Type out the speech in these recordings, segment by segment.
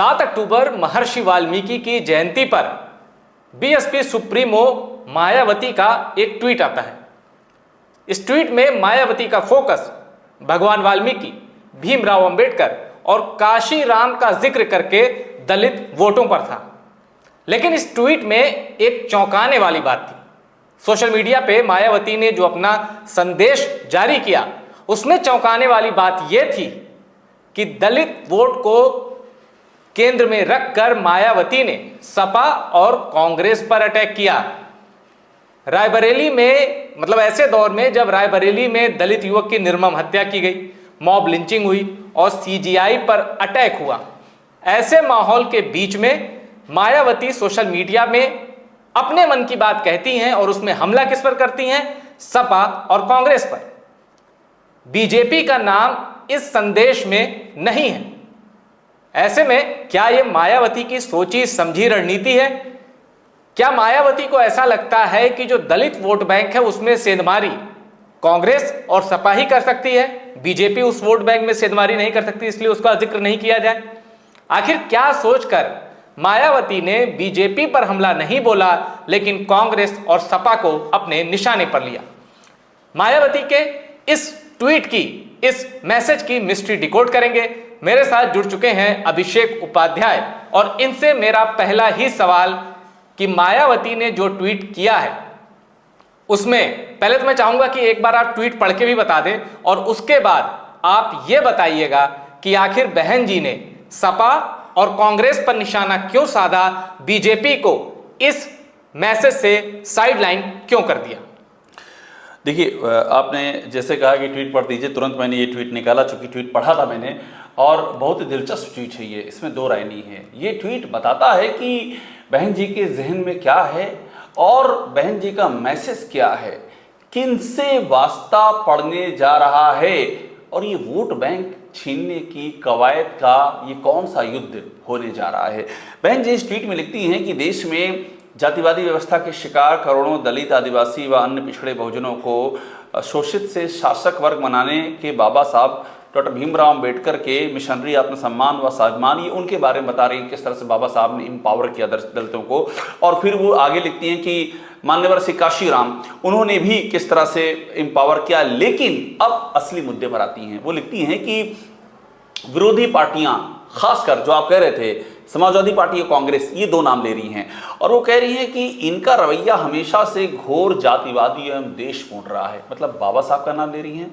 7 अक्टूबर महर्षि वाल्मीकि की जयंती पर BSP supremo Mayawati का एक ट्वीट आता है। इस ट्वीट में मायावती का फोकस भगवान वाल्मीकि, भीमराव अंबेडकर और काशी राम का जिक्र करके दलित वोटों पर था। लेकिन इस ट्वीट में एक चौंकाने वाली बात थी। सोशल मीडिया पे मायावती ने जो अपना संदेश जारी किया, उसमें चौंकाने वाली बात यह थी कि दलित वोट को केंद्र में रखकर मायावती ने सपा और कांग्रेस पर अटैक किया। रायबरेली में, मतलब ऐसे दौर में जब रायबरेली में दलित युवक की निर्मम हत्या की गई, मॉब लिंचिंग हुई और सीजीआई पर अटैक हुआ, ऐसे माहौल के बीच में मायावती सोशल मीडिया में अपने मन की बात कहती हैं और उसमें हमला किस पर करती हैं? सपा और कांग्रेस पर। बीजेपी का नाम इस संदेश में नहीं है। ऐसे में क्या यह मायावती की सोची समझी रणनीति है? क्या मायावती को ऐसा लगता है कि जो दलित वोट बैंक है उसमें सेंधमारी कांग्रेस और सपा ही कर सकती है, बीजेपी उस वोट बैंक में सेंधमारी नहीं कर सकती, इसलिए उसका जिक्र नहीं किया जाए? आखिर क्या सोचकर मायावती ने बीजेपी पर हमला नहीं बोला, लेकिन कांग्रेस और सपा को अपने निशाने पर लिया? मायावती के इस ट्वीट की, इस मैसेज की मिस्ट्री डिकोड करेंगे। मेरे साथ जुड़ चुके हैं अभिषेक उपाध्याय और इनसे मेरा पहला ही सवाल कि मायावती ने जो ट्वीट किया है उसमें पहले तो मैं चाहूंगा कि एक बार आप ट्वीट पढ़ के भी बता दें और उसके बाद आप यह बताइएगा कि आखिर बहन जी ने सपा और कांग्रेस पर निशाना क्यों साधा, बीजेपी को इस मैसेज से साइडलाइन क्यों कर दिया? देखिए, आपने जैसे कहा कि ट्वीट पढ़ दीजिए, तुरंत मैंने ये ट्वीट निकाला, चूंकि ट्वीट पढ़ा था मैंने और बहुत ही दिलचस्प ट्वीट है ये, इसमें दो राय नहीं है। ये ट्वीट बताता है कि बहन जी के जहन में क्या है और बहन जी का मैसेज क्या है, किन से वास्ता पड़ने जा रहा है और ये वोट बैंक छीनने की कवायद का ये कौन सा युद्ध होने जा रहा है। बहन जी इस ट्वीट में लिखती हैं कि देश में जातिवादी व्यवस्था के शिकार करोड़ों दलित, आदिवासी व अन्य पिछड़े बहुजनों को शोषित से शासक वर्ग बनाने के बाबा साहब डॉक्टर भीमराव अंबेडकर के मिशनरी आत्मसम्मान व स्वाभिमान, ये उनके बारे में बता रही हैं किस तरह से बाबा साहब ने एम्पावर किया दलितों को। और फिर वो आगे लिखती हैं कि मान्यवर श्री काशी राम, उन्होंने भी किस तरह से एम्पावर किया। लेकिन अब असली मुद्दे पर आती हैं। वो लिखती हैं कि विरोधी पार्टियां, खासकर जो आप कह रहे थे समाजवादी पार्टी और कांग्रेस, ये दो नाम ले रही हैं और वो कह रही हैं कि इनका रवैया हमेशा से घोर जातिवादी एवं देश पूर्ण रहा है। मतलब बाबा साहब का नाम ले रही हैं,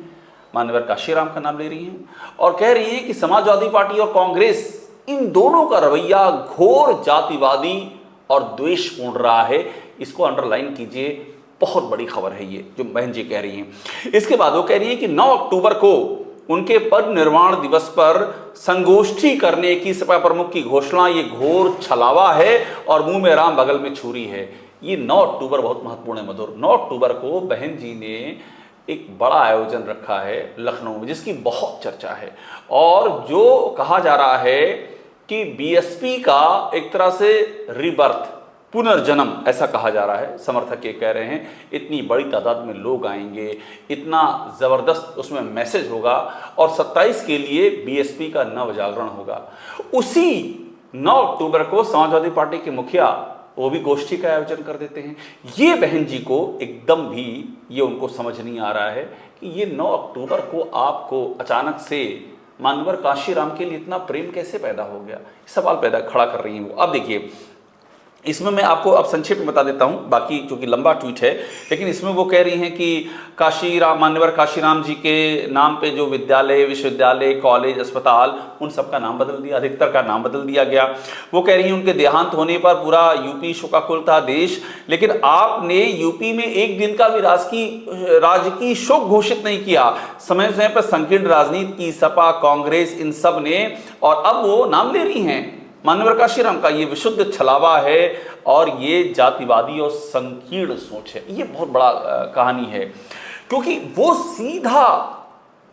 मान्यवर काशीराम का नाम ले रही हैं और कह रही हैं कि समाजवादी पार्टी और कांग्रेस, इन दोनों का रवैया घोर जातिवादी और द्वेषपूर्ण रहा है। इसको अंडरलाइन कीजिए, बहुत बड़ी खबर है ये जो बहन जी कह रही हैं। इसके बाद वो कह रही है कि 9 अक्टूबर को उनके परिनिर्वाण दिवस पर संगोष्ठी करने की सपा प्रमुख की घोषणा ये घोर छलावा है और मुंह में राम बगल में छुरी है। ये 9 अक्टूबर बहुत महत्वपूर्ण है मधुर। 9 अक्टूबर को बहन जी ने एक बड़ा आयोजन रखा है लखनऊ में, जिसकी बहुत चर्चा है और जो कहा जा रहा है कि बीएसपी का एक तरह से रिबर्थ, पुनर्जन्म, ऐसा कहा जा रहा है। समर्थक ये कह रहे हैं इतनी बड़ी तादाद में लोग आएंगे, इतना ज़बरदस्त उसमें मैसेज होगा और 27 के लिए बीएसपी का नव जागरण होगा। उसी 9 अक्टूबर को समाजवादी पार्टी के मुखिया वो भी गोष्ठी का आयोजन कर देते हैं। ये बहन जी को एकदम भी ये उनको समझ नहीं आ रहा है कि ये 9 अक्टूबर को आपको अचानक से मान्यवर काशीराम के लिए इतना प्रेम कैसे पैदा हो गया, सवाल पैदा खड़ा कर रही हैं वो। अब देखिए, इसमें मैं आपको अब संक्षेप में बता देता हूं, बाकी चूंकि लंबा ट्वीट है, लेकिन इसमें वो कह रही हैं कि मान्यवर काशीराम जी के नाम पे जो विद्यालय, विश्वविद्यालय, कॉलेज, अस्पताल, उन सब का नाम बदल दिया, अधिकतर का नाम बदल दिया गया। वो कह रही हैं उनके देहांत होने पर पूरा यूपी शोकाकुल था देश, लेकिन आपने यूपी में एक दिन का भी राजकीय शोक घोषित नहीं किया। समय समय पर संकीर्ण राजनीति की सपा, कांग्रेस, इन सब ने, और अब वो नाम ले रही हैं मान्यवर काशीराम का। ये विशुद्ध छलावा है और ये जातिवादी और संकीर्ण सोच है। ये बहुत बड़ा कहानी है, क्योंकि वो सीधा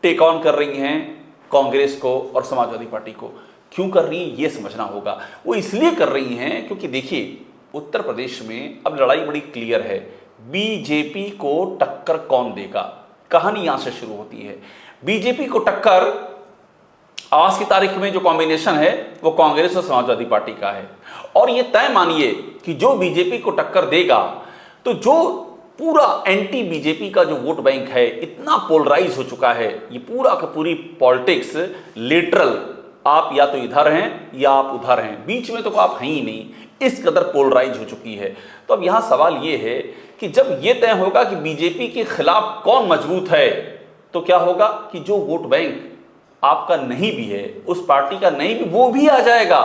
टेक ऑन कर रही हैं कांग्रेस को और समाजवादी पार्टी को। क्यों कर रही हैं ये समझना होगा। वो इसलिए कर रही हैं क्योंकि देखिए, उत्तर प्रदेश में अब लड़ाई बड़ी क्लियर है, बीजेपी को टक्कर कौन देगा। कहानी यहां से शुरू होती है। बीजेपी को टक्कर आज की तारीख में जो कॉम्बिनेशन है वो कांग्रेस और समाजवादी पार्टी का है। और ये तय मानिए कि जो बीजेपी को टक्कर देगा, तो जो पूरा एंटी बीजेपी का जो वोट बैंक है इतना पोलराइज हो चुका है, ये पूरा का पूरी पॉलिटिक्स लिटरल, आप या तो इधर हैं या आप उधर हैं, बीच में तो आप हैं ही नहीं, इस कदर पोलराइज हो चुकी है। तो अब यहां सवाल ये है कि जब ये तय होगा कि बीजेपी के खिलाफ कौन मजबूत है, तो क्या होगा कि जो वोट बैंक आपका नहीं भी है, उस पार्टी का नहीं भी, वो भी आ जाएगा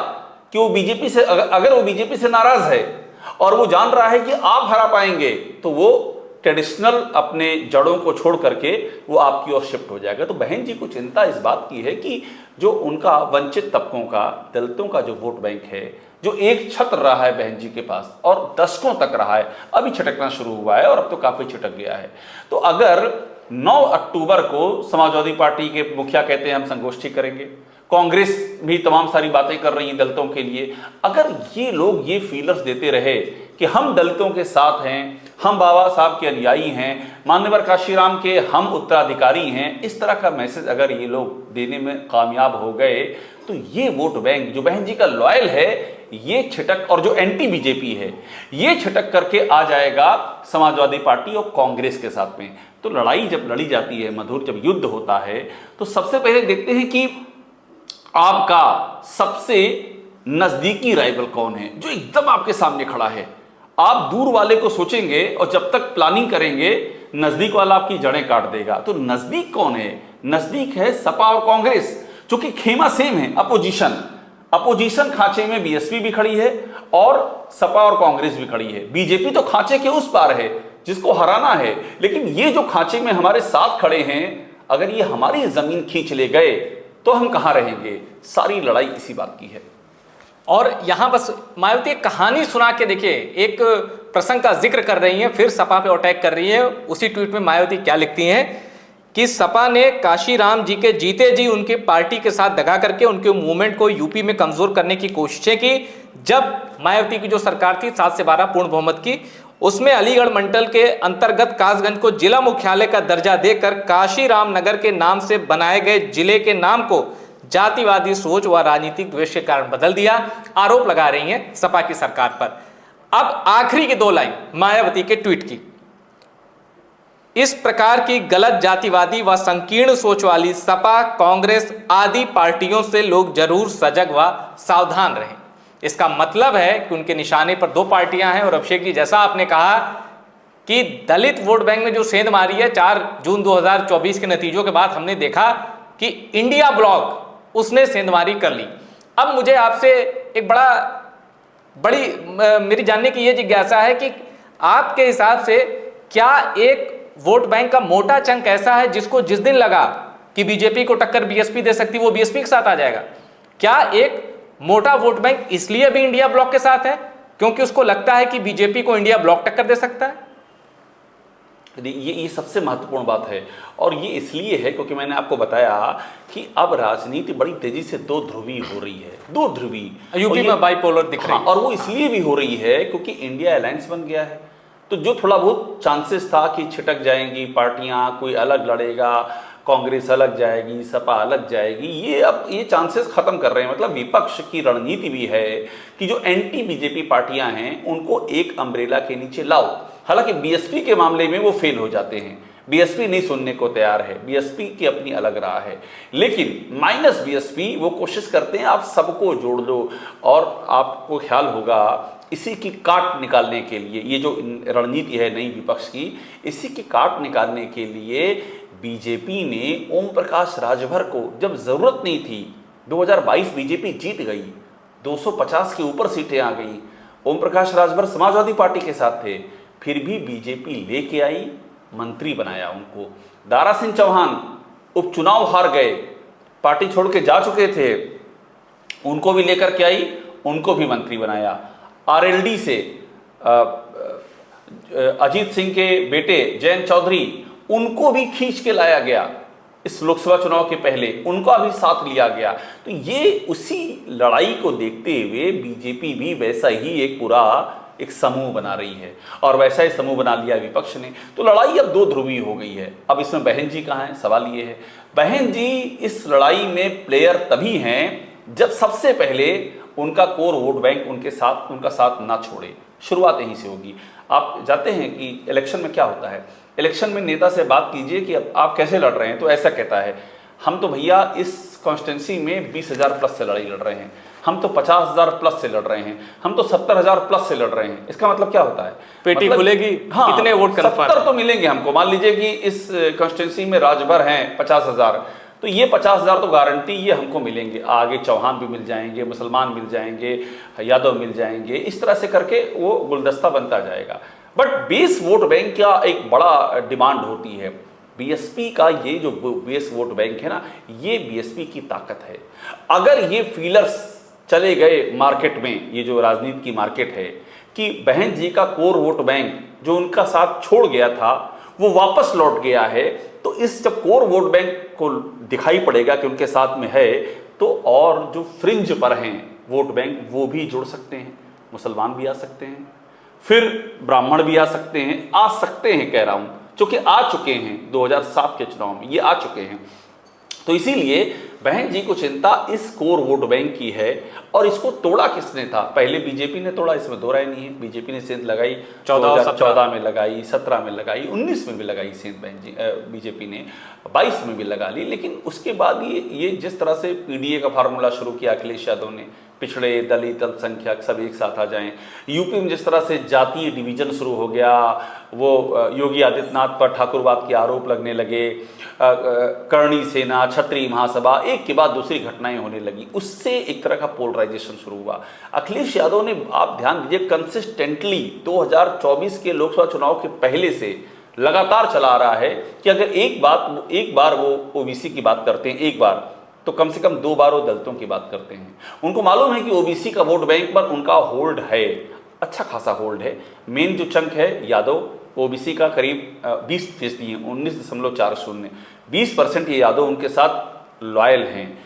कि वो बीजेपी से, अगर वो बीजेपी से नाराज है और वो जान रहा है कि आप हरा पाएंगे, तो वो ट्रेडिशनल अपने जड़ों को छोड़ करके वो आपकी ओर शिफ्ट हो जाएगा। तो बहन जी को चिंता इस बात की है कि जो उनका वंचित तबकों का, दलितों का जो वोट बैंक है, जो एक छत्र रहा है बहन जी के पास और दशकों तक रहा है, अभी छिटकना शुरू हुआ है और अब तो काफी छिटक गया है। तो अगर 9 अक्टूबर को समाजवादी पार्टी के मुखिया कहते हैं हम संगोष्ठी करेंगे, कांग्रेस भी तमाम सारी बातें कर रही है दलितों के लिए, अगर ये लोग ये फीलर्स देते रहे कि हम दलितों के साथ हैं, हम बाबा साहब के अनुयायी हैं, मान्यवर काशीराम के हम उत्तराधिकारी हैं, इस तरह का मैसेज अगर ये लोग देने में कामयाब हो गए, तो ये वोट बैंक जो बहन जी का लॉयल है, ये छिटक, और जो एंटी बीजेपी है, ये छिटक करके आ जाएगा समाजवादी पार्टी और कांग्रेस के साथ में। तो लड़ाई जब लड़ी जाती है, मधुर, जब युद्ध होता है, तो सबसे पहले देखते हैं कि आपका सबसे नजदीकी राइवल कौन है, जो एकदम आपके सामने खड़ा है। आप दूर वाले को सोचेंगे और जब तक प्लानिंग करेंगे, नजदीक वाला आपकी जड़ें काट देगा। तो नजदीक कौन है? नजदीक है सपा और कांग्रेस, क्योंकि खेमा सेम है, अपोजिशन खांचे में बीएसपी भी खड़ी है और सपा और कांग्रेस भी खड़ी है। बीजेपी तो खांचे के उस पार है, जिसको हराना है, लेकिन ये जो खांचे में हमारे साथ खड़े हैं, अगर ये हमारी जमीन खींच ले गए तो हम कहां रहेंगे? सारी लड़ाई इसी बात की है। और यहां बस मायावती एक कहानी सुना के देखिए, एक प्रसंग का जिक्र कर रही हैं, फिर सपा पे अटैक कर रही है। उसी ट्वीट में मायावती क्या लिखती हैं कि सपा ने काशीराम जी के जीते जी उनकी पार्टी के साथ दगा करके उनके मूवमेंट को यूपी में कमजोर करने की कोशिशें की। जब मायावती की जो सरकार थी 7 से 12 पूर्ण बहुमत की, उसमें अलीगढ़ मंडल के अंतर्गत कासगंज को जिला मुख्यालय का दर्जा देकर काशीराम नगर के नाम से बनाए गए जिले के नाम को जातिवादी सोच व राजनीतिक द्वेष के कारण बदल दिया। आरोप लगा रही हैं सपा की सरकार पर। अब आखिरी की 2 लाइन मायावती के ट्वीट की, इस प्रकार की गलत जातिवादी व संकीर्ण सोच वाली सपा, कांग्रेस आदि पार्टियों से लोग जरूर सजग व सावधान रहें। इसका मतलब है कि उनके निशाने पर 2 पार्टियां हैं। और अभिषेक जी, जैसा आपने कहा कि दलित वोट बैंक में जो सेंध मारी है 4 जून 2024 के नतीजों के बाद, हमने देखा कि इंडिया ब्लॉक उसने सेंधमारी कर ली। अब मुझे आपसे एक बड़ी मेरी जानने की यह जिज्ञासा है कि आपके हिसाब से क्या एक वोट बैंक का मोटा चंक ऐसा है जिसको जिस दिन लगा कि बीजेपी को टक्कर बीएसपी दे सकती, वो बीएसपी के साथ आ जाएगा? क्या एक मोटा वोट बैंक इसलिए भी इंडिया ब्लॉक के साथ है क्योंकि उसको लगता है कि बीजेपी को इंडिया ब्लॉक टक्कर दे सकता है? ये सबसे महत्वपूर्ण बात है, और ये इसलिए है क्योंकि मैंने आपको बताया कि अब राजनीति बड़ी तेजी से 2 ध्रुवी हो रही है, 2 ध्रुवी यूपी में बाइपोलर दिख रही है। और वो इसलिए भी हो रही है क्योंकि इंडिया अलायंस बन गया है। तो जो थोड़ा बहुत चांसेस था कि छिटक जाएंगी पार्टियां, कोई अलग लड़ेगा, कांग्रेस अलग जाएगी, सपा अलग जाएगी, ये अब ये चांसेस खत्म कर रहे हैं। मतलब विपक्ष की रणनीति भी है कि जो एंटी बीजेपी पार्टियां हैं उनको एक अम्ब्रेला के नीचे लाओ। हालांकि बीएसपी के मामले में वो फेल हो जाते हैं, बीएसपी नहीं सुनने को तैयार है, बीएसपी की अपनी अलग राह है, लेकिन माइनस बीएसपी वो कोशिश करते हैं आप सबको जोड़ दो। और आपको ख्याल होगा इसी की काट निकालने के लिए, ये जो रणनीति है नई विपक्ष की, इसी की काट निकालने के लिए बीजेपी ने ओम प्रकाश राजभर को, जब जरूरत नहीं थी, 2022 बीजेपी जीत गई, 250 के ऊपर सीटें आ गई, ओम प्रकाश राजभर समाजवादी पार्टी के साथ थे, फिर भी बीजेपी लेके आई, मंत्री बनाया उनको। दारा सिंह चौहान उपचुनाव हार गए, पार्टी छोड़ के जा चुके थे, उनको भी लेकर के आई, उनको भी मंत्री बनाया। आरएलडी से अजीत सिंह के बेटे जयंत चौधरी, उनको भी खींच के लाया गया इस लोकसभा चुनाव के पहले, उनका भी साथ लिया गया। तो ये उसी लड़ाई को देखते हुए बीजेपी भी वैसा ही एक पूरा एक समूह बना रही है और वैसा ही समूह बना लिया विपक्ष ने। तो लड़ाई अब दो ध्रुवी हो गई है। अब इसमें बहन जी कहाँ हैं, सवाल ये है। बहन जी इस लड़ाई में प्लेयर तभी हैं जब सबसे पहले उनका कोर वोट बैंक उनका साथ ना छोड़े। शुरुआत यहीं से होगी। आप जानते हैं कि इलेक्शन में क्या होता है, इलेक्शन में नेता से बात कीजिए कि अब आप कैसे लड़ रहे हैं, तो ऐसा कहता है हम तो भैया इस कॉन्स्टिट्यूंसी में 20,000 प्लस से लड़ाई लड़ रहे हैं, हम तो 50,000 प्लस से लड़ रहे हैं, हम तो 70,000 प्लस से लड़ रहे हैं। इसका मतलब क्या होता है, पेटी मतलब, खुलेगी, हाँ, कितने वोट कर 70 तो मिलेंगे हमको। मान लीजिए कि इस कॉन्स्टिट्यूंसी में राजभर हैं 50,000, तो ये 50,000 तो गारंटी ये हमको मिलेंगे। आगे चौहान भी मिल जाएंगे, मुसलमान मिल जाएंगे, यादव मिल जाएंगे, इस तरह से करके वो गुलदस्ता बनता जाएगा। बट 20 वोट बैंक का एक बड़ा डिमांड होती है। बीएसपी का ये जो 20 वोट बैंक है ना, ये बीएसपी की ताकत है। अगर ये फीलर्स चले गए मार्केट में, ये जो राजनीति की मार्केट है, कि बहन जी का कोर वोट बैंक जो उनका साथ छोड़ गया था वो वापस लौट गया है, तो इस जब कोर वोट बैंक को दिखाई पड़ेगा कि उनके साथ में है, तो और जो फ्रिंज पर हैं वोट बैंक वो भी जुड़ सकते हैं, मुसलमान भी आ सकते हैं, फिर ब्राह्मण भी आ सकते हैं कह रहा हूं, क्योंकि आ चुके हैं 2007 के चुनाव में ये आ चुके हैं। तो इसीलिए बहन जी को चिंता इस कोर वोट बैंक की है। और इसको तोड़ा किसने था, पहले बीजेपी ने तोड़ा, इसमें दो राय नहीं है। बीजेपी ने सेंध लगाई 2014 में लगाई, 17 में लगाई, 19 में भी लगाई सेंध बहन जी, बीजेपी ने 22 में भी लगा ली। लेकिन उसके बाद ये जिस तरह से पीडीए का फार्मूला शुरू किया अखिलेश यादव ने, पिछड़े, दलित, अल्पसंख्यक सब एक साथ आ जाएं। यूपी में जिस तरह से जातीय डिवीजन शुरू हो गया, वो योगी आदित्यनाथ पर ठाकुरवाद के आरोप लगने लगे, करणी सेना, क्षत्रिय महासभा, एक के बाद दूसरी घटनाएं होने लगी, उससे एक तरह का पोलराइजेशन शुरू हुआ। अखिलेश यादव ने, आप ध्यान दीजिए, कंसिस्टेंटली 2024 के लोकसभा चुनाव के पहले से लगातार चला आ रहा है कि अगर एक बार वो ओबीसी की बात करते हैं, एक बार तो कम से कम 2 बार वो दलितों की बात करते हैं। उनको मालूम है कि ओबीसी का वोट बैंक पर उनका होल्ड है, अच्छा खासा होल्ड है। मेन जो चंक है यादव, ओबीसी का करीब 20% है, 19.40, 20% ये यादव उनके साथ लॉयल हैं।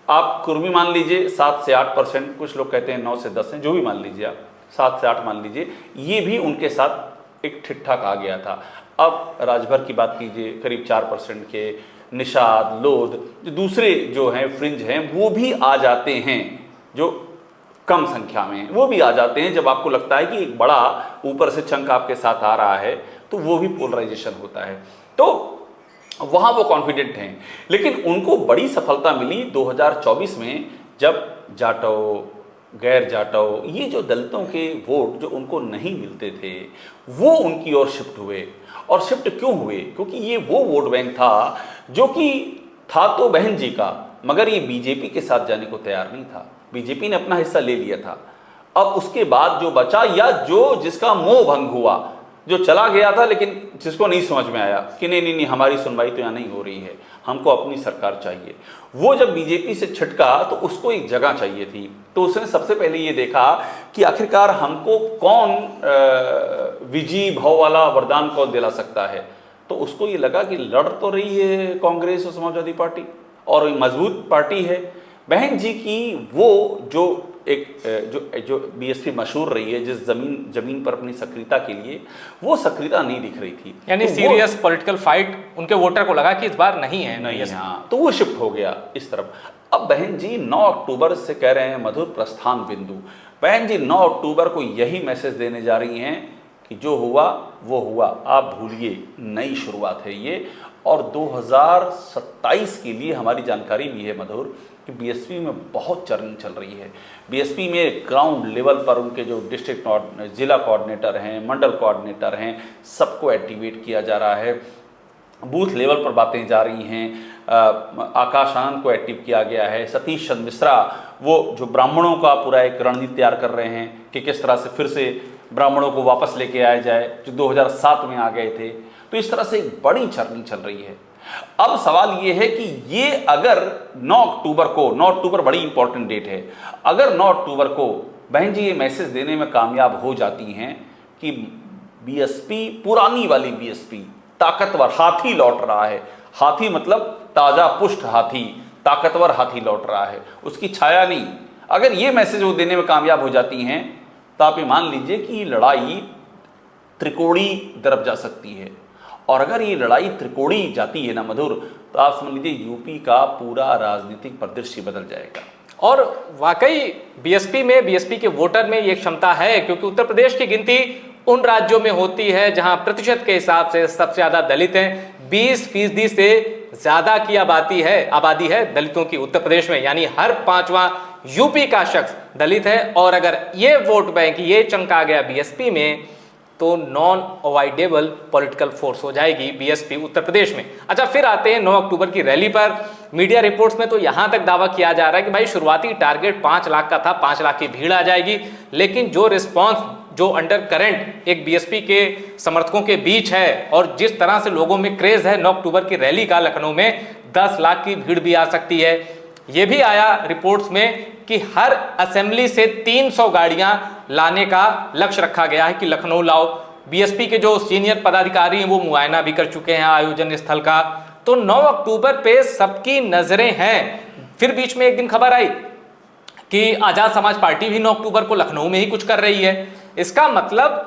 आप कुर्मी मान लीजिए 7 से 8%, कुछ लोग कहते हैं 9 से 10 हैं, जो भी मान लीजिए आप 7 से 8 मान लीजिए, ये भी उनके साथ एक ठीक ठाक आ गया था। अब राजभर की बात कीजिए, करीब 4% के, निषाद, लोध, जो दूसरे जो हैं फ्रिंज हैं वो भी आ जाते हैं, जो कम संख्या में वो भी आ जाते हैं। जब आपको लगता है कि एक बड़ा ऊपर से चंक आपके साथ आ रहा है, तो वो भी पोलराइजेशन होता है। तो वहाँ वो कॉन्फिडेंट हैं। लेकिन उनको बड़ी सफलता मिली 2024 में, जब जाटव, गैर जाटव, ये जो दलितों के वोट जो उनको नहीं मिलते थे वो उनकी ओर शिफ्ट हुए। और शिफ्ट क्यों हुए, क्योंकि ये वो वोट बैंक था जो कि था तो बहन जी का, मगर ये बीजेपी के साथ जाने को तैयार नहीं था। बीजेपी ने अपना हिस्सा ले लिया था। अब उसके बाद जो बचा, या जो जिसका मोह भंग हुआ, जो चला गया था, लेकिन जिसको नहीं समझ में आया कि नहीं हमारी सुनवाई तो यहाँ नहीं हो रही है, हमको अपनी सरकार चाहिए, वो जब बीजेपी से छिटका तो उसको एक जगह चाहिए थी। तो उसने सबसे पहले ये देखा कि आखिरकार हमको कौन विजयी भाव वाला वरदान कौन दिला सकता है। तो उसको ये लगा कि लड़ तो रही है कांग्रेस और समाजवादी पार्टी, और मजबूत पार्टी है। बहन जी की वो जो बीएसपी मशहूर रही है जिस जमीन पर अपनी सक्रियता के लिए, वो सक्रियता नहीं दिख रही थी। यानी तो सीरियस पॉलिटिकल फाइट उनके वोटर को लगा कि इस बार नहीं है। हाँ, तो वो शिफ्ट हो गया इस तरफ। अब बहन जी 9 अक्टूबर से कह रहे हैं मधुर प्रस्थान बिंदु। बहन जी 9 अक्टूबर को यही मैसेज देने जा रही हैं कि जो हुआ वो हुआ, आप भूलिए, नई शुरुआत है ये। और 2027 के लिए हमारी जानकारी भी है मधुर कि बीएसपी में बहुत चर्निंग चल रही है। बीएसपी में ग्राउंड लेवल पर उनके जो डिस्ट्रिक्ट जिला कोऑर्डिनेटर हैं, मंडल कोऑर्डिनेटर हैं, सबको एक्टिवेट किया जा रहा है। बूथ लेवल पर बातें जा रही हैं। आकाश आनंद को एक्टिव किया गया है। सतीश चंद्र मिश्रा, वो जो ब्राह्मणों का पूरा एक रणनीति तैयार कर रहे हैं कि किस तरह से फिर से ब्राह्मणों को वापस लेके आया जाए, जो 2007 में आ गए थे। तो इस तरह से एक बड़ी चर्निंग चल रही है। अब सवाल ये है कि ये अगर 9 अक्टूबर बड़ी इंपॉर्टेंट डेट है, अगर 9 अक्टूबर को बहन जी ये मैसेज देने में कामयाब हो जाती हैं कि बीएसपी, पुरानी वाली बीएसपी, ताकतवर हाथी लौट रहा है, हाथी मतलब ताजा पुष्ट हाथी, ताकतवर हाथी लौट रहा है, उसकी छाया नहीं, अगर ये मैसेज वो देने में कामयाब हो जाती हैं तो आप ये मान लीजिए कि ये लड़ाई त्रिकोणी तरफ जा सकती है। और अगर ये लड़ाई त्रिकोणी जाती है ना मधुर, तो आप समझ लीजिए यूपी का पूरा राजनीतिक परिदृश्य बदल जाएगा। और वाकई बीएसपी के वोटर में ये क्षमता है, क्योंकि उत्तर प्रदेश की गिनती उन राज्यों में होती है जहां प्रतिशत के हिसाब से सबसे ज्यादा दलित हैं। 20% से ज्यादा की आबादी है दलितों की उत्तर प्रदेश में, यानी हर 5वां यूपी का शख्स दलित है। और अगर ये वोट बैंक, ये चंक आ गया बीएसपी में, तो नॉन अवॉइडेबल पॉलिटिकल फोर्स हो जाएगी बीएसपी उत्तर प्रदेश में। अच्छा, फिर आते हैं 9 अक्टूबर की रैली पर। मीडिया रिपोर्ट्स में तो यहां तक दावा किया जा रहा है कि भाई शुरुआती टारगेट 5 लाख का था, 5 लाख की भीड़ आ जाएगी। लेकिन जो रिस्पॉन्स, जो अंडर करंट एक बीएसपी के समर्थकों के बीच है और जिस तरह से लोगों में क्रेज है 9 अक्टूबर की रैली का लखनऊ में, 10 लाख की भीड़ भी आ सकती है। यह भी आया रिपोर्ट्स में कि हर असेंबली से 300 गाड़ियां लाने का लक्ष्य रखा गया है कि लखनऊ लाओ। बीएसपी के जो सीनियर पदाधिकारी हैं वो मुआयना भी कर चुके हैं आयोजन स्थल का। तो 9 अक्टूबर पे सबकी नजरें हैं। फिर बीच में एक दिन खबर आई कि आजाद समाज पार्टी भी 9 अक्टूबर को लखनऊ में ही कुछ कर रही है। इसका मतलब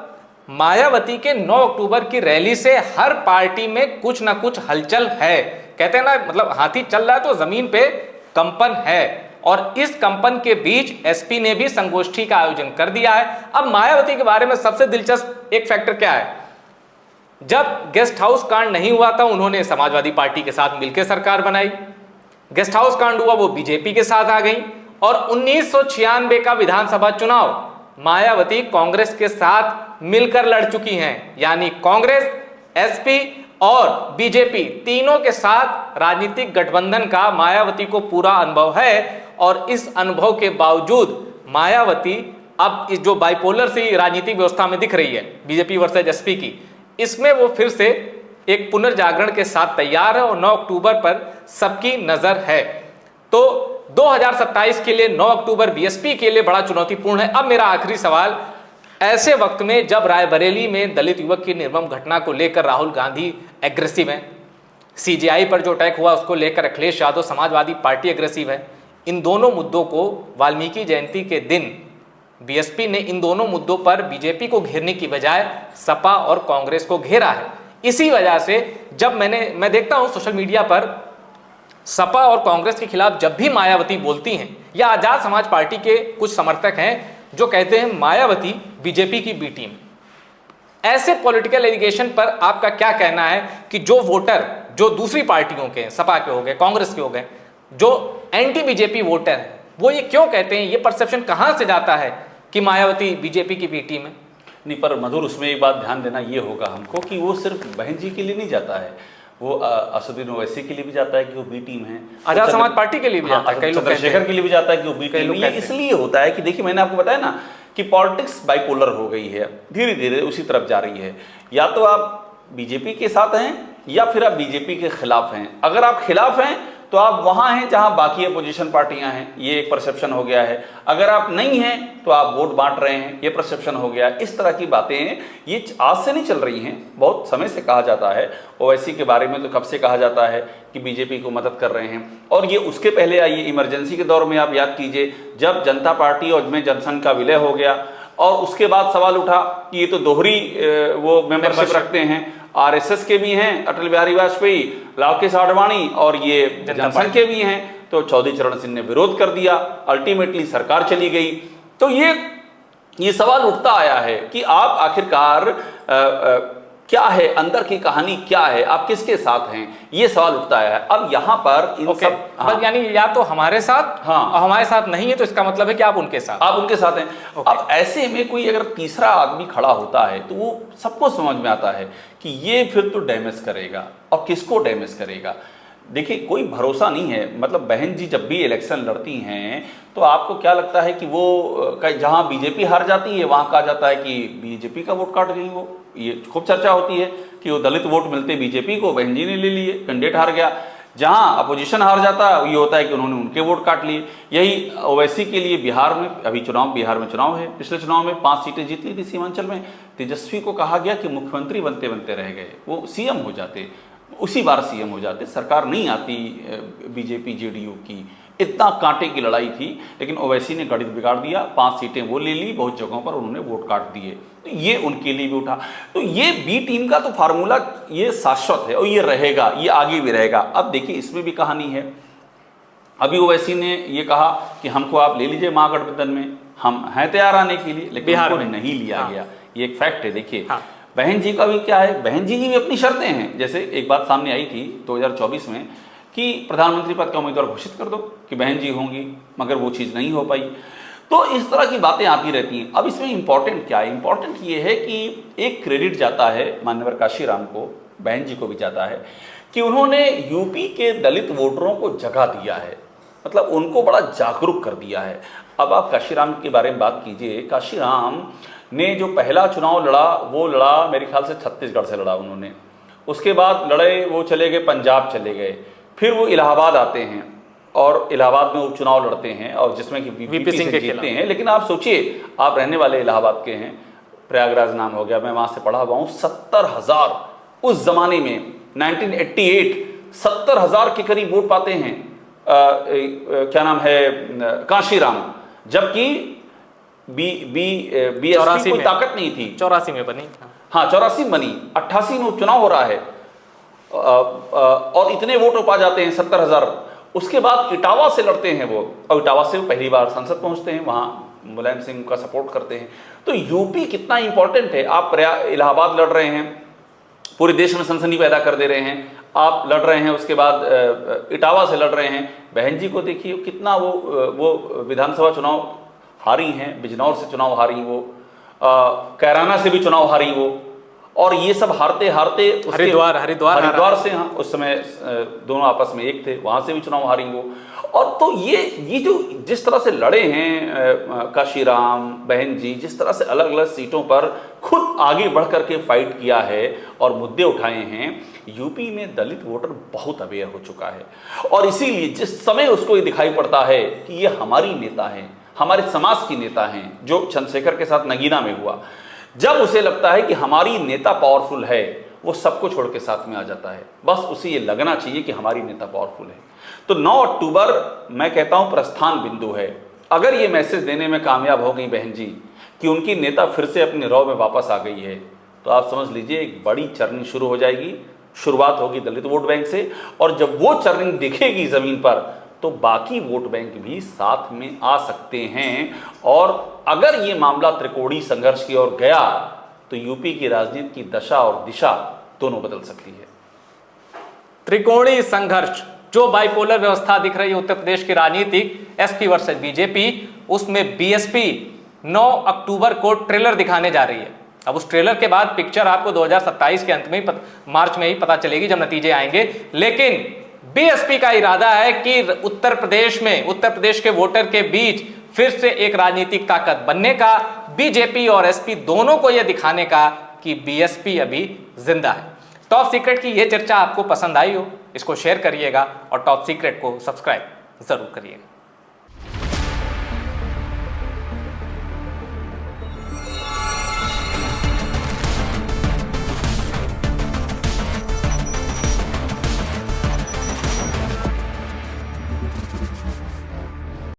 मायावती के 9 अक्टूबर की रैली से हर पार्टी में कुछ ना कुछ हलचल है। कहते हैं ना, मतलब हाथी चल रहा है तो जमीन पे कंपन है। और इस कंपन के बीच एसपी ने भी संगोष्ठी का आयोजन कर दिया है। अब मायावती के बारे में सबसे दिलचस्प एक फैक्टर क्या है, जब गेस्ट हाउस कांड नहीं हुआ था उन्होंने समाजवादी पार्टी के साथ मिलकर सरकार बनाई। गेस्ट हाउस कांड हुआ, वो बीजेपी के साथ आ गई। और 1996 का विधानसभा चुनाव मायावती कांग्रेस के साथ मिलकर लड़ चुकी हैं। यानी कांग्रेस, एसपी और बीजेपी तीनों के साथ राजनीतिक गठबंधन का मायावती को पूरा अनुभव है। और इस अनुभव के बावजूद मायावती अब इस जो बाइपोलर सी राजनीतिक व्यवस्था में दिख रही है बीजेपी वर्सेस एसपी की, इसमें वो फिर से एक पुनर्जागरण के साथ तैयार है और 9 अक्टूबर पर सबकी नजर है। तो 2027 के लिए 9 अक्टूबर बीएसपी के लिए बड़ा चुनौतीपूर्ण है। अब मेरा आखिरी सवाल, ऐसे वक्त में जब रायबरेली में दलित युवक की निर्मम घटना को लेकर राहुल गांधी एग्रेसिव है, सीजेआई पर जो अटैक हुआ उसको लेकर अखिलेश यादव समाजवादी पार्टी एग्रेसिव है, इन दोनों मुद्दों को वाल्मीकि जयंती के दिन बीएसपी ने इन दोनों मुद्दों पर बीजेपी को घेरने की बजाय सपा और कांग्रेस को घेरा है। इसी वजह से जब मैं देखता हूं सोशल मीडिया पर सपा और कांग्रेस के खिलाफ जब भी मायावती बोलती हैं, या आजाद समाज पार्टी के कुछ समर्थक हैं जो कहते हैं मायावती बीजेपी की बी टीम। ऐसे पॉलिटिकल एलिगेशन पर आपका क्या कहना है कि जो वोटर जो दूसरी पार्टियों के हैं, सपा के हो गए, कांग्रेस के हो गए, जो एंटी बीजेपी वोटर हैं, वो ये क्यों कहते हैं? ये परसेप्शन कहां से जाता है कि मायावती बीजेपी की बी टीम है? नहीं, पर मधुर उसमें एक बात ध्यान देना ये होगा हमको कि वो सिर्फ बहन जी के लिए नहीं जाता है, वो असदुद्दीन ओवैसी के लिए भी जाता है कि वो बी टीम है, आजाद समाज पार्टी के लिए भी जाता है, कई लोग चंद्रशेखर के लिए भी जाता है कि वो बी टीम है। ये इसलिए होता है कि देखिए, मैंने आपको बताया ना कि पॉलिटिक्स बाइपोलर हो गई है, धीरे धीरे उसी तरफ जा रही है। या तो आप बीजेपी के साथ हैं या फिर आप बीजेपी के खिलाफ हैं। अगर आप खिलाफ हैं तो आप वहां हैं जहां बाकी अपोजिशन पार्टियां हैं, ये एक परसेप्शन हो गया है। अगर आप नहीं हैं तो आप वोट बांट रहे हैं, ये परसेप्शन हो गया। इस तरह की बातें ये आज से नहीं चल रही हैं, बहुत समय से कहा जाता है। ओवैसी के बारे में तो कब से कहा जाता है कि बीजेपी को मदद कर रहे हैं। और ये उसके पहले आइए, इमरजेंसी के दौर में आप याद कीजिए, जब जनता पार्टी और में जनसंघ का विलय हो गया और उसके बाद सवाल उठा कि ये तो दोहरी वो मेंबरशिप रखते हैं, आरएसएस के भी हैं अटल बिहारी वाजपेयी, राकेश आडवाणी, और ये जनसंघ के भी हैं। तो चौधरी चरण सिंह ने विरोध कर दिया, अल्टीमेटली सरकार चली गई। तो ये सवाल उठता आया है कि आप आखिरकार क्या है, अंदर की कहानी क्या है, आप किसके साथ हैं, ये सवाल उठता है। अब यहाँ पर इन सब यानी या तो हमारे साथ, हाँ, हमारे साथ नहीं है तो इसका मतलब है कि आप उनके साथ, आप उनके साथ हैं। अब ऐसे में कोई अगर तीसरा आदमी खड़ा होता है तो वो सबको समझ में आता है कि ये फिर तो डैमेज करेगा, और किसको डैमेज करेगा। देखिए, कोई भरोसा नहीं है। मतलब बहन जी जब भी इलेक्शन लड़ती हैं तो आपको क्या लगता है कि वो जहां बीजेपी हार जाती है वहां कहा जाता है कि बीजेपी का वोट काट गई। वो ये खूब चर्चा होती है कि वो दलित वोट मिलते बीजेपी को, बहन जी ने ले लिए, कैंडिडेट हार गया। जहां अपोजिशन हार जाता है ये होता है कि उन्होंने उनके वोट काट लिए। यही ओवैसी के लिए बिहार में अभी बिहार में चुनाव है, पिछले चुनाव में 5 सीटें जीत ली थी सीमांचल में। तेजस्वी को कहा गया कि मुख्यमंत्री बनते बनते रह गए, वो सीएम हो जाते, उसी बार सीएम हो जाते, सरकार नहीं आती बीजेपी जेडीयू की। इतना कांटे की लड़ाई थी, लेकिन ओवैसी ने गणित बिगाड़ दिया, 5 सीटें वो ले ली, बहुत जगहों पर उन्होंने वोट काट दिए, तो ये उनके लिए भी उठा। तो ये बी टीम का तो फार्मूला ये शाश्वत है और ये रहेगा, ये आगे भी रहेगा। अब देखिए इसमें भी कहानी है, अभी ओवैसी ने ये कहा कि हमको आप ले लीजिए महागठबंधन में, हम हैं तैयार आने के लिए, लेकिन बिहार उनको में नहीं लिया हाँ। गया, ये एक फैक्ट है। देखिए हाँ। बहन जी का भी क्या है, बहन जी की भी अपनी शर्तें हैं। जैसे एक बात सामने आई थी 2024 में कि प्रधानमंत्री पद का उम्मीदवार घोषित कर दो कि बहन जी होंगी, मगर वो चीज़ नहीं हो पाई। तो इस तरह की बातें आती रहती हैं। अब इसमें इंपॉर्टेंट क्या है, इंपॉर्टेंट ये है कि एक क्रेडिट जाता है मान्यवर काशीराम को, बहन जी को भी जाता है कि उन्होंने यूपी के दलित वोटरों को जगह दिया है, मतलब उनको बड़ा जागरूक कर दिया है। अब आप काशीराम के बारे में बात कीजिए, काशीराम ने जो पहला चुनाव लड़ा वो लड़ा मेरे ख्याल से छत्तीसगढ़ से लड़ा उन्होंने, उसके बाद लड़े वो चले गए पंजाब चले गए, फिर वो इलाहाबाद आते हैं और इलाहाबाद में उपचुनाव लड़ते हैं और जिसमें कि वीपी सिंह से जीतते हैं। लेकिन आप सोचिए, आप रहने वाले इलाहाबाद के हैं, प्रयागराज नाम हो गया, मैं वहाँ से पढ़ा हुआ हूँ, 70,000 उस जमाने में 1988 70,000 के करीब वोट पाते हैं क्या नाम है काशीराम, जबकि बीएसपी कोई ताकत नहीं थी। 84 में बनी, हाँ 84 बनी, 88 में उपचुनाव हो रहा है और इतने वोट पा जाते हैं 70,000। उसके बाद इटावा से लड़ते हैं वो, और इटावा से वो पहली बार संसद पहुंचते हैं, वहाँ मुलायम सिंह का सपोर्ट करते हैं। तो यूपी कितना इंपॉर्टेंट है। आप इलाहाबाद लड़ रहे हैं, पूरे देश में सनसनी पैदा कर दे रहे हैं, आप लड़ रहे हैं, उसके बाद इटावा से लड़ रहे हैं। बहन जी को देखिए कितना वो विधानसभा चुनाव हारी हैं, बिजनौर से चुनाव हारी वो, कैराना से भी चुनाव हारी वो, और ये सब हारते हारते हरिद्वार से, हाँ उस समय दोनों आपस में एक थे, वहाँ से भी चुनाव हारी वो। और तो ये जो जिस तरह से लड़े हैं काशीराम, बहन जी, जिस तरह से अलग अलग सीटों पर खुद आगे बढ़ करके फाइट किया है और मुद्दे उठाए हैं, यूपी में दलित वोटर बहुत अवेयर हो चुका है। और इसीलिए जिस समय उसको ये दिखाई पड़ता है कि ये हमारी नेता हैं, हमारे समाज की नेता हैं, जो चंद्रशेखर के साथ नगीना में हुआ, जब उसे लगता है कि हमारी नेता पावरफुल है, वो सबको छोड़ के साथ में आ जाता है। बस उसे ये लगना चाहिए कि हमारी नेता पावरफुल है। तो 9 अक्टूबर मैं कहता हूं प्रस्थान बिंदु है। अगर ये मैसेज देने में कामयाब हो गई बहन जी कि उनकी नेता फिर से अपने रॉ में वापस आ गई है, तो आप समझ लीजिए एक बड़ी चर्निंग शुरू हो जाएगी। शुरुआत होगी दलित वोट बैंक से, और जब वो चर्निंग दिखेगी जमीन पर, तो बाकी वोट बैंक भी साथ में आ सकते हैं। और अगर ये मामला त्रिकोणीय संघर्ष की ओर गया, तो यूपी की राजनीति की दशा और दिशा दोनों बदल सकती है। त्रिकोणीय संघर्ष, जो बाइपोलर व्यवस्था दिख रही है उत्तर प्रदेश की राजनीतिक, एसपी वर्सेस बीजेपी, उसमें बीएसपी 9 अक्टूबर को ट्रेलर दिखाने जा रही है। अब उस ट्रेलर के बाद पिक्चर आपको 2027 के अंत में मार्च में ही पता चलेगी जब नतीजे आएंगे। लेकिन बीएसपी का इरादा है कि उत्तर प्रदेश के वोटर के बीच फिर से एक राजनीतिक ताकत बनने का, बीजेपी और एसपी दोनों को यह दिखाने का कि बीएसपी अभी जिंदा है। टॉप सीक्रेट की यह चर्चा आपको पसंद आई हो, इसको शेयर करिएगा और टॉप सीक्रेट को सब्सक्राइब जरूर करिएगा।